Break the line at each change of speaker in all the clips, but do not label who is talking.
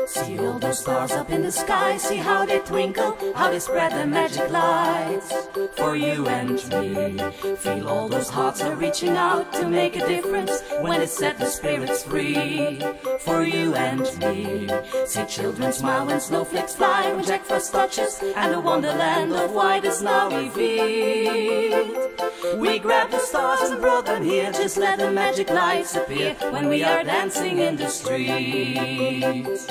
See all those stars up in the sky, see how they twinkle, how they spread their magic lights for you and me. Feel all those hearts are reaching out to make a difference when they set the spirits free for you and me. See children smile when snowflakes fly, when Jack Frost touches and the wonderland of white is now revealed. We grabbed the stars and brought them here, just let the magic lights appear when we are dancing in the streets.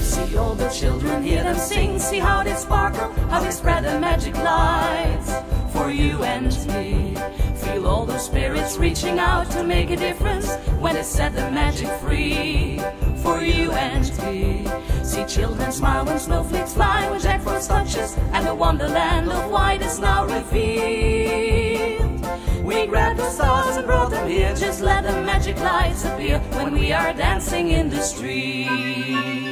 See all the children, hear them sing, see how they sparkle, how they spread the magic lights for you and me. Feel all those spirits reaching out to make a difference when they set the magic free for you and me. See children smile when snowflakes fly, when Jack Frost touches and the wonderland of white is now revealed. We grabbed the stars and brought them here, just let the magic lights appear when we are dancing in the streets.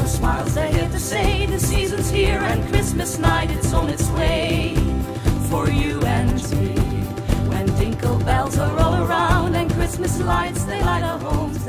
Smiles they're here to say the season's here and Christmas night it's on its way for you and me. When tinkle bells are all around and Christmas lights they light our homes.